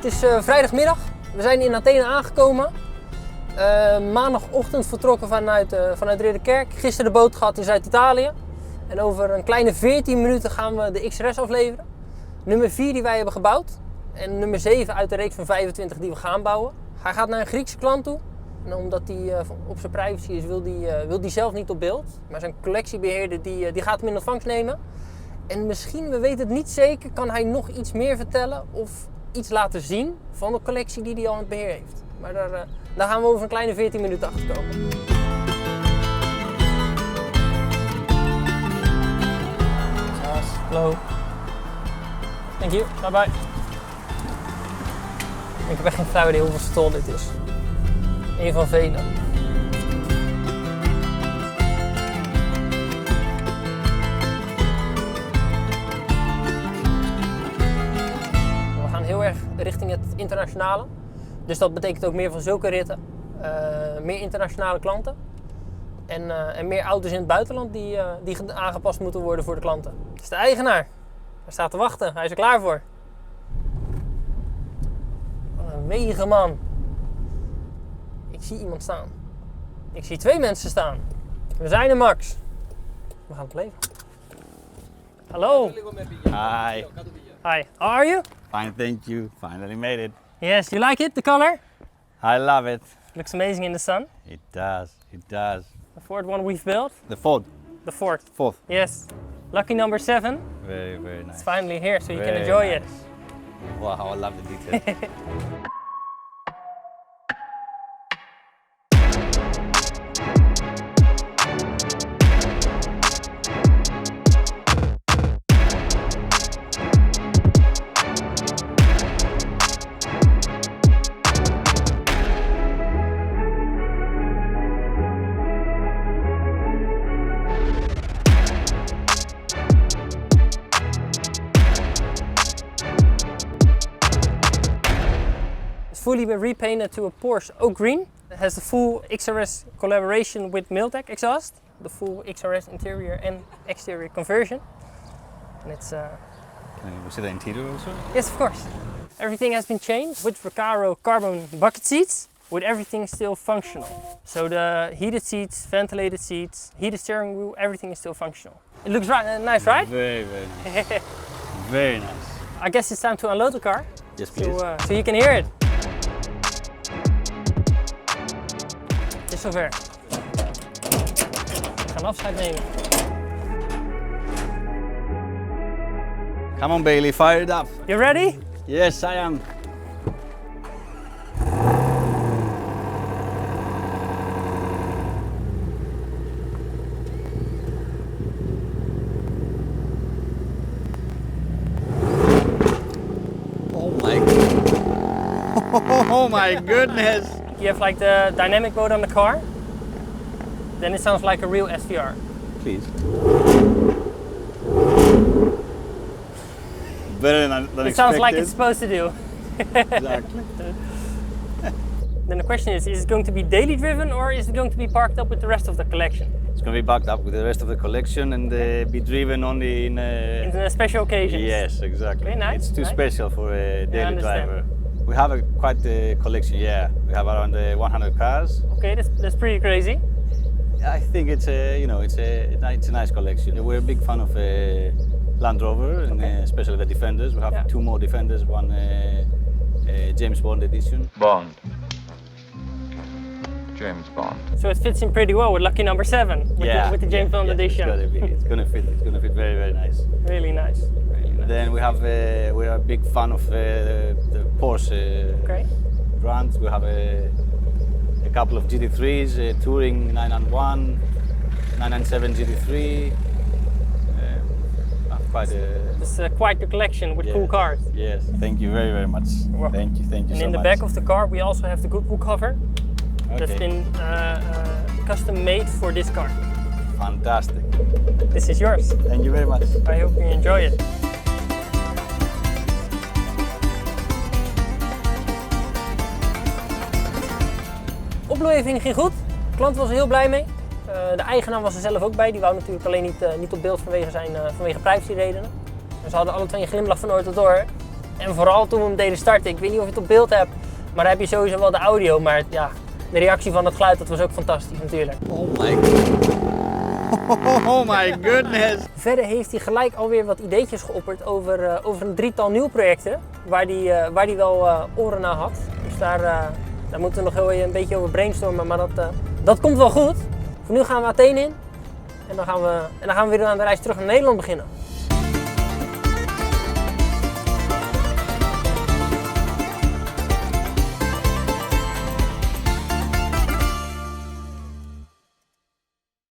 is vrijdagmiddag. We zijn in Athene aangekomen. Maandagochtend vertrokken vanuit Ridderkerk. Gisteren de boot gehad in Zuid-Italië. En over een kleine 14 minuten gaan we de XRS afleveren. Nummer 4 die wij hebben gebouwd. En nummer 7 uit de reeks van 25 die we gaan bouwen. Hij gaat naar een Griekse klant toe. En omdat hij op zijn privacy is, wil die zelf niet op beeld. Maar zijn collectiebeheerder die gaat hem in ontvangst nemen. En misschien, we weten het niet zeker, kan hij nog iets meer vertellen of iets laten zien van de collectie die hij al in het beheer heeft. Maar daar gaan we over een kleine 14 minuten achter komen. Hallo. Thank you. Bye bye. Ik heb echt geen flauw idee hoeveel stol dit is. Eén van vele. We gaan heel erg richting het internationale. Dus dat betekent ook meer van zulke ritten. Meer internationale klanten. En meer auto's in het buitenland die aangepast moeten worden voor de klanten. Het is de eigenaar. Hij staat te wachten. Hij is er klaar voor. Wat een wegen, man. Ik zie iemand staan. Ik zie 2 mensen staan. We zijn er, Max. We gaan het leven. Hallo. Hi. Hi. How are you? Fine, thank you. Finally made it. Yes, you like it, the color? I love it. Looks amazing in the sun. It does. It does. The fourth one we've built. The fourth. The fourth. Fourth. Yes. Lucky number 7. Very, very nice. It's finally here, so you Very can enjoy nice. it. Wow, I love the detail. Fully been repainted to a Porsche Oak Green. It has the full XRS collaboration with Miltech exhaust, the full XRS interior and exterior conversion. And it's Can we see the interior also? yes, of course. Everything has been changed with Recaro carbon bucket seats, with everything still functional. So the heated seats, ventilated seats, heated steering wheel, everything is still functional. It looks nice, right? Very, very nice. Very nice. I guess it's time to unload the car. Yes, please. So you can hear it. Het is zover. We gaan afscheid nemen. Come on, Bailey, fire it up. You ready? Yes, I am. Oh my Oh my goodness! You have like the dynamic mode on the car. Then it sounds like a real SVR. Please. Better than It expected. sounds like it's supposed to do. Exactly. Then the question is it going to be daily driven or is it going to be parked up with the rest of the collection? It's going to be backed up with the rest of the collection and be driven only in In special occasions? Yes, exactly. Okay, nice, It's too nice. special for a daily understand. driver. We have quite a collection, yeah. We have around 100 cars. Okay, that's pretty crazy. I think it's a nice collection. We're a big fan of Land Rover and especially the Defenders. We have 2 more Defenders, one James Bond edition. Bond. James Bond. So it fits in pretty well with lucky number 7 with the James Bond edition. It's gonna fit. It's gonna fit very, very nice. Really nice. Really nice. Then we have we're a big fan of the Porsche brands. We have a couple of GT3s, Touring 991, 997 GT3. It's quite the collection with cool cars. Yes, thank you very, very much. Well, Thank you so much. And in the back of the car we also have the Goodwood cover. That's been custom made for this car. Fantastic. This is yours. Thank you very much. I hope you enjoy it. Opleving ging goed. De klant was er heel blij mee. De eigenaar was er zelf ook bij. Die wou natuurlijk alleen niet op beeld vanwege privacyredenen. En ze hadden alle 2 een glimlach van oor tot oor. En vooral toen we hem deden starten, ik weet niet of je het op beeld hebt, maar dan heb je sowieso wel de audio. Maar ja, de reactie van het geluid, dat was ook fantastisch natuurlijk. Oh my god. Oh my goodness. Verder heeft hij gelijk alweer wat ideetjes geopperd over een drietal nieuwe projecten waar die wel oren naar had. Dus daar moeten we nog heel een beetje over brainstormen, maar dat komt wel goed. Voor nu gaan we Athene in en dan gaan we weer aan de reis terug naar Nederland beginnen.